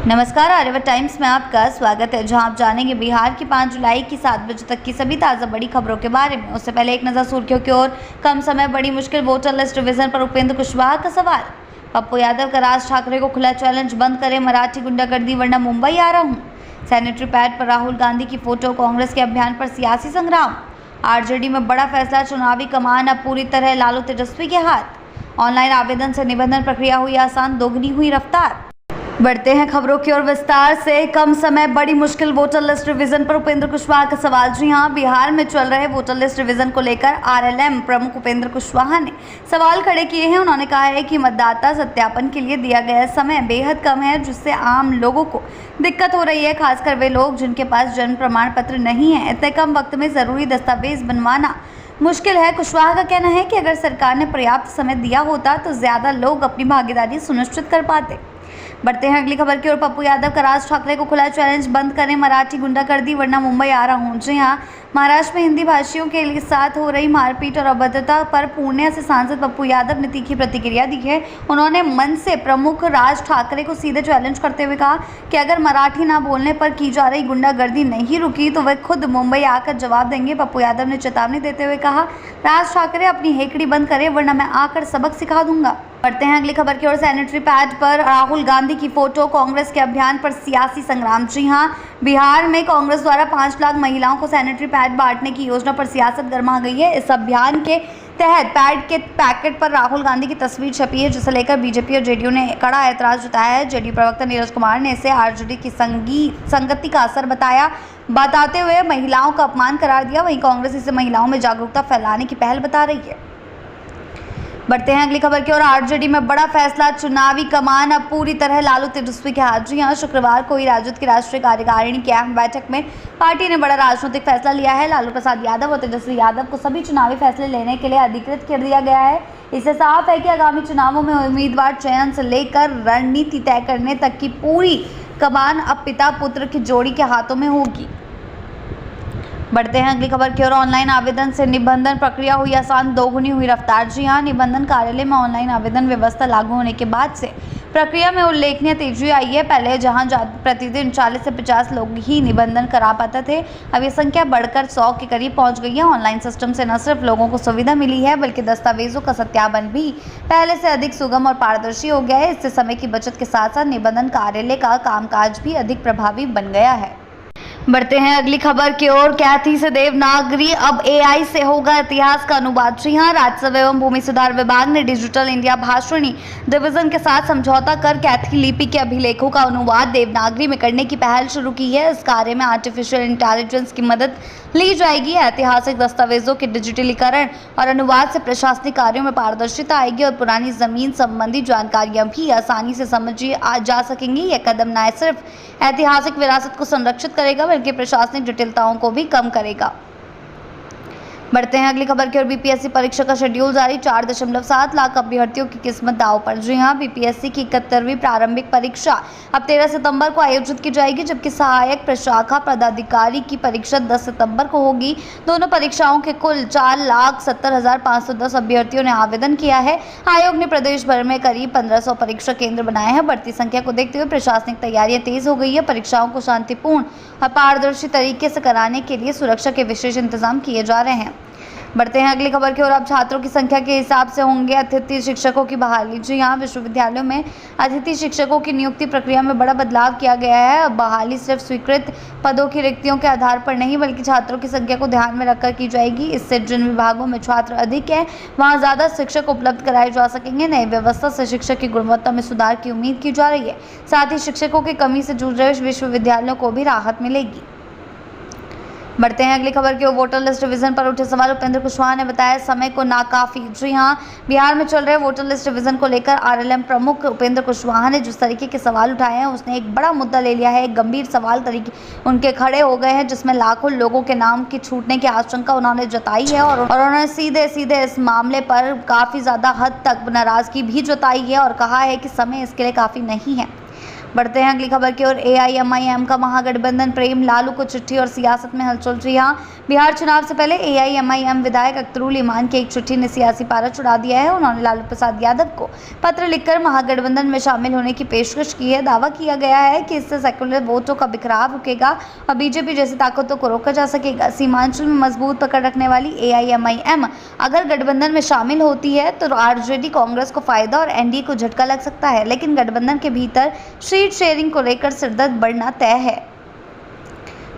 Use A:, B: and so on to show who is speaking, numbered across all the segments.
A: नमस्कार, आर्यभट्ट टाइम्स में आपका स्वागत है, जहां आप जानेंगे बिहार की 5 जुलाई की 7 बजे तक की सभी ताज़ा बड़ी खबरों के बारे में। उससे पहले एक नज़र सुर्खियों की ओर। कम समय बड़ी मुश्किल, वोटर लिस्ट रिवीजन पर उपेंद्र कुशवाहा का सवाल। पप्पू यादव का राज ठाकरे को खुला चैलेंज, बंद करें मराठी गुंडागर्दी वरना मुंबई आ रहा हूँ। सैनिटरी पैड पर राहुल गांधी की फोटो, कांग्रेस के अभियान पर सियासी संग्राम। आरजेडी में बड़ा फैसला, चुनावी कमान अब पूरी तरह लालू तेजस्वी के हाथ। ऑनलाइन आवेदन से निबंधन प्रक्रिया हुई आसान, दोगुनी हुई रफ्तार। बढ़ते हैं खबरों की ओर विस्तार से। कम समय बड़ी मुश्किल, वोटर लिस्ट रिवीजन पर उपेंद्र कुशवाहा का सवाल। जी हां, बिहार में चल रहे वोटर लिस्ट रिवीजन को लेकर आरएलएम प्रमुख उपेंद्र कुशवाहा ने सवाल खड़े किए हैं। उन्होंने कहा है कि मतदाता सत्यापन के लिए दिया गया समय बेहद कम है, जिससे आम लोगों को दिक्कत हो रही है, खासकर वे लोग जिनके पास जन्म प्रमाण पत्र नहीं है। इतने कम वक्त में जरूरी दस्तावेज बनवाना मुश्किल है। कुशवाहा का कहना है कि अगर सरकार ने पर्याप्त समय दिया होता तो ज्यादा लोग अपनी भागीदारी सुनिश्चित कर पाते। बढ़ते हैं अगली खबर की ओर। पप्पू यादव का राज ठाकरे को खुला चैलेंज, बंद करें मराठी गुंडागर्दी वरना मुंबई आ रहा हूं। जी हां, महाराष्ट्र में हिंदी भाषियों के साथ हो रही मारपीट और अभद्रता पर पूर्णिया से सांसद पप्पू यादव ने तीखी प्रतिक्रिया दी है। उन्होंने मंच से प्रमुख राज ठाकरे को सीधे चैलेंज करते हुए कहा कि अगर मराठी ना बोलने पर की जा रही गुंडागर्दी नहीं रुकी तो वे खुद मुंबई आकर जवाब देंगे। पप्पू यादव ने चेतावनी देते हुए कहा, राज ठाकरे अपनी हेकड़ी बंद करें वरना मैं आकर सबक सिखा दूंगा। बढ़ते हैं अगली खबर की ओर। सैनिटरी पैड पर राहुल गांधी की फोटो, कांग्रेस के अभियान पर सियासी संग्राम। जी हां, बिहार में कांग्रेस द्वारा 5 लाख महिलाओं को सैनिटरी पैड बांटने की योजना पर सियासत गर्मा गई है। इस अभियान के तहत पैड के पैकेट पर राहुल गांधी की तस्वीर छपी है, जिसे लेकर बीजेपी और जेडीयू ने कड़ा ऐतराज जताया है। जेडीयू प्रवक्ता नीरज कुमार ने इसे आरजेडी की संगति का असर बताते हुए महिलाओं का अपमान करार दिया। वहीं कांग्रेस इसे महिलाओं में जागरूकता फैलाने की पहल बता रही है। बढ़ते हैं अगली खबर की ओर। आरजेडी में बड़ा फैसला, चुनावी कमान अब पूरी तरह लालू तेजस्वी के हाथ। जी हां, शुक्रवार को ही राजद की राष्ट्रीय कार्यकारिणी की अहम बैठक में पार्टी ने बड़ा राजनीतिक फैसला लिया है। लालू प्रसाद यादव और तेजस्वी यादव को सभी चुनावी फैसले लेने के लिए अधिकृत कर दिया गया है। इससे साफ है कि आगामी चुनावों में उम्मीदवार चयन से लेकर रणनीति तय करने तक की पूरी कमान अब पिता पुत्र की जोड़ी के हाथों में होगी। बढ़ते हैं अगली खबर की ओर। ऑनलाइन आवेदन से निबंधन प्रक्रिया हुई आसान, दोगुनी हुई रफ्तार। जी हां, निबंधन कार्यालय में ऑनलाइन आवेदन व्यवस्था लागू होने के बाद से प्रक्रिया में उल्लेखनीय तेजी आई है। पहले जहां प्रतिदिन 40 से 50 लोग ही निबंधन करा पाते थे, अब ये संख्या बढ़कर 100 के करीब पहुंच गई है। ऑनलाइन सिस्टम से न सिर्फ लोगों को सुविधा मिली है, बल्कि दस्तावेजों का सत्यापन भी पहले से अधिक सुगम और पारदर्शी हो गया है। इससे समय की बचत के साथ साथ निबंधन कार्यालय का कामकाज भी अधिक प्रभावी बन गया है। बढ़ते हैं अगली खबर की ओर। कैथी से देवनागरी, अब एआई से होगा इतिहास का अनुवाद। जी हां, राजस्व एवं भूमि सुधार विभाग ने डिजिटल इंडिया भाषणी डिवीजन के साथ समझौता कर कैथी लिपि के अभिलेखों का अनुवाद देवनागरी में करने की पहल शुरू की है। इस कार्य में आर्टिफिशियल इंटेलिजेंस की मदद ली जाएगी। ऐतिहासिक दस्तावेजों के डिजिटलीकरण और अनुवाद से प्रशासनिक कार्यों में पारदर्शिता आएगी और पुरानी जमीन संबंधी जानकारियां भी आसानी से समझी जा सकेंगी। यह कदम न सिर्फ ऐतिहासिक विरासत को संरक्षित करेगा, बल्कि प्रशासनिक जटिलताओं को भी कम करेगा। बढ़ते हैं अगली खबर की ओर। बीपीएससी परीक्षा का शेड्यूल जारी, 4.7 लाख अभ्यर्थियों की किस्मत दांव पर। जी हां, बीपीएससी की 71वीं प्रारंभिक परीक्षा अब 13 सितंबर को आयोजित की जाएगी, जबकि सहायक प्रशाखा पदाधिकारी की परीक्षा 10 सितंबर को होगी। दोनों परीक्षाओं के कुल 4,70,510 अभ्यर्थियों ने आवेदन किया है। आयोग ने प्रदेश भर में करीब 1500 परीक्षा केंद्र बनाए हैं। बढ़ती संख्या को देखते हुए प्रशासनिक तैयारियां तेज हो गई है। परीक्षाओं को शांतिपूर्ण और पारदर्शी तरीके से कराने के लिए सुरक्षा के विशेष इंतजाम किए जा रहे हैं। बढ़ते हैं अगली खबर की ओर। अब छात्रों की संख्या के हिसाब से होंगे अतिथि शिक्षकों की बहाली। जी हां, विश्वविद्यालयों में अतिथि शिक्षकों की नियुक्ति प्रक्रिया में बड़ा बदलाव किया गया है। अब बहाली सिर्फ स्वीकृत पदों की रिक्तियों के आधार पर नहीं, बल्कि छात्रों की संख्या को ध्यान में रखकर की जाएगी। इससे जिन विभागों में छात्र अधिक हैं, वहां ज्यादा शिक्षक उपलब्ध कराए जा सकेंगे। नई व्यवस्था से शिक्षक की गुणवत्ता में सुधार की उम्मीद की जा रही है। साथ ही शिक्षकों की कमी से जूझ रहे विश्वविद्यालयों को भी राहत मिलेगी। बढ़ते हैं अगली खबर की ओर। वोटर लिस्ट रिवीजन पर उठे सवाल, उपेंद्र कुशवाहा ने बताया समय को नाकाफी। जी हां, बिहार में चल रहे वोटर लिस्ट रिवीजन को लेकर आरएलएम प्रमुख उपेंद्र कुशवाहा ने जिस तरीके के सवाल उठाए हैं, उसने एक बड़ा मुद्दा ले लिया है। एक गंभीर सवाल तरीके उनके खड़े हो गए हैं, जिसमें लाखों लोगों के नाम की छूटने की आशंका उन्होंने जताई है और उन्होंने सीधे इस मामले पर काफ़ी ज़्यादा हद तक नाराजगी भी जताई है और कहा है कि समय इसके लिए काफ़ी नहीं है। बढ़ते हैं अगली खबर की ओर। एआईएमआईएम का महागठबंधन, प्रेम लालू को चिट्ठी और सियासत में हलचल। जी हां, बिहार चुनाव से पहले AIMIM विधायक अख्तरुल इमान की एक चिट्ठी ने सियासी पारा चढ़ा दिया है। उन्होंने लालू प्रसाद यादव को पत्र लिखकर महागठबंधन में शामिल होने की पेशकश की है। दावा किया गया है कि इससे सेकुलर वोटों का बिखराव रुकेगा और बीजेपी जैसी ताकतों को रोका जा सकेगा। सीमांचल में मजबूत पकड़ रखने वाली AIMIM अगर गठबंधन में शामिल होती है तो RJD कांग्रेस को फायदा और NDA को झटका लग सकता है, लेकिन गठबंधन के भीतर सीट शेयरिंग को लेकर सिरदर्द बढ़ना तय है।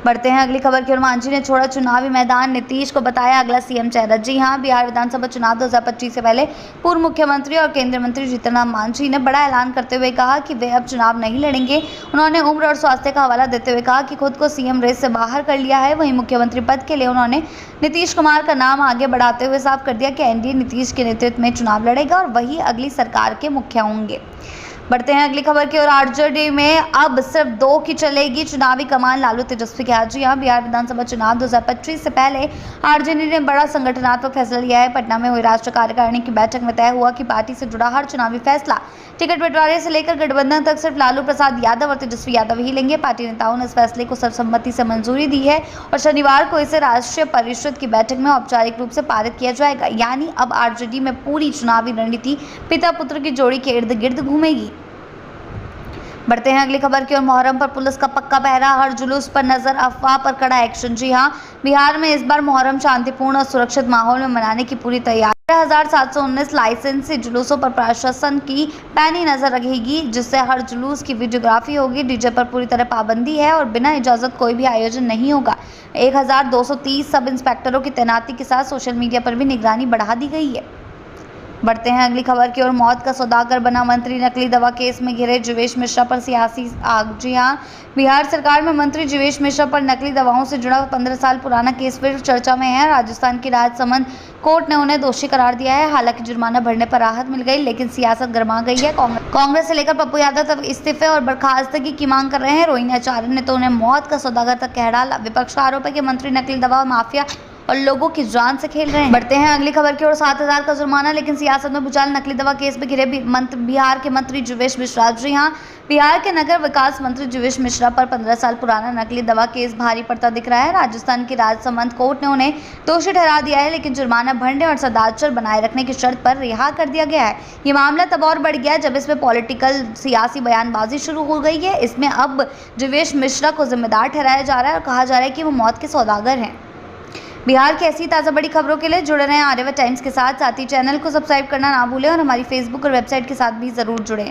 A: बढ़ते हैं अगली खबर की ओर। मांझी ने छोड़ा चुनावी मैदान, नीतीश को बताया अगला CM चेहरा। जी हां, बिहार विधानसभा चुनाव 2025 से पहले पूर्व मुख्यमंत्री और केंद्रीय मंत्री जीतन राम मांझी ने बड़ा ऐलान करते हुए कहा कि वे अब चुनाव नहीं लड़ेंगे। उन्होंने उम्र और स्वास्थ्य का हवाला देते हुए कहा कि खुद को CM रेस से बाहर कर लिया है। वहीं मुख्यमंत्री पद के लिए उन्होंने नीतीश कुमार का नाम आगे बढ़ाते हुए साफ कर दिया कि NDA नीतीश के नेतृत्व में चुनाव लड़ेगा और वही अगली सरकार के मुखिया होंगे। बढ़ते हैं अगली खबर की ओर। RJD में अब सिर्फ 2 की चलेगी चुनावी कमान, लालू तेजस्वी के हाथ। जी हां, बिहार विधानसभा चुनाव 2025 से पहले RJD ने बड़ा संगठनात्मक फैसला लिया है। पटना में हुई राष्ट्रीय कार्यकारिणी की बैठक में तय हुआ कि पार्टी से जुड़ा हर चुनावी फैसला टिकट बंटवारे से लेकर गठबंधन तक सिर्फ लालू प्रसाद यादव और तेजस्वी यादव ही लेंगे। पार्टी नेताओं ने इस फैसले को सर्वसम्मति से मंजूरी दी है और शनिवार को इसे राष्ट्रीय परिषद की बैठक में औपचारिक रूप से पारित किया जाएगा। यानी अब RJD में पूरी चुनावी रणनीति पिता पुत्र की जोड़ी के इर्द गिर्द घूमेगी। बढ़ते हैं अगली खबर की ओर। मुहर्रम पर पुलिस का पक्का पहरा, हर जुलूस पर नजर, अफवाह पर कड़ा एक्शन। जी हां, बिहार में इस बार मुहर्रम शांतिपूर्ण और सुरक्षित माहौल में मनाने की पूरी तैयारी। 1719 लाइसेंसी जुलूसों पर प्रशासन की पैनी नजर रहेगी, जिससे हर जुलूस की वीडियोग्राफी होगी। डीजे पर पूरी तरह पाबंदी है और बिना इजाजत कोई भी आयोजन नहीं होगा। 1230 सब इंस्पेक्टरों की तैनाती के साथ सोशल मीडिया पर भी निगरानी बढ़ा दी गई है। बढ़ते हैं अगली खबर की ओर। मौत का सौदागर बना मंत्री, नकली दवा केस में घिरे जीवेश मिश्रा पर सियासी आग। जी हां, बिहार सरकार में मंत्री जीवेश मिश्रा पर नकली दवाओं से जुड़ा 15 साल पुराना केस फिर चर्चा में है। राजस्थान की राजसमंद कोर्ट ने उन्हें दोषी करार दिया है। हालांकि जुर्माना भरने पर राहत मिल गई, लेकिन सियासत गर्मा गई है। कांग्रेस से लेकर पप्पू यादव तक इस्तीफे और बर्खास्तगी की मांग कर रहे हैं। रोहिणी आचार्य ने तो उन्हें मौत का सौदागर तक कह डाला। विपक्ष का आरोप है कि मंत्री नकली दवा माफिया और लोगों की जान से खेल रहे हैं। बढ़ते हैं अगली खबर की ओर। 7000 का जुर्माना, लेकिन सियासत में भूचाल, नकली दवा केस में घिरे बिहार के मंत्री जीवेश मिश्रा। जी हां, बिहार के नगर विकास मंत्री जीवेश मिश्रा पर 15 साल पुराना नकली दवा केस भारी पड़ता दिख रहा है। राजस्थान की राजसमंद कोर्ट ने उन्हें दोषी ठहरा दिया है, लेकिन जुर्माना भरने और सदाचार बनाए रखने की शर्त पर रिहा कर दिया गया है। ये मामला तब और बढ़ गया जब इसमें पॉलिटिकल सियासी बयानबाजी शुरू हो गई है। इसमें अब जीवेश मिश्रा को जिम्मेदार ठहराया जा रहा है और कहा जा रहा है कि वो मौत के सौदागर हैं। बिहार की ऐसी ताज़ा बड़ी खबरों के लिए जुड़े रहें आर्यावर्त टाइम्स के साथ ही चैनल को सब्सक्राइब करना ना भूलें और हमारी फेसबुक और वेबसाइट के साथ भी ज़रूर जुड़ें।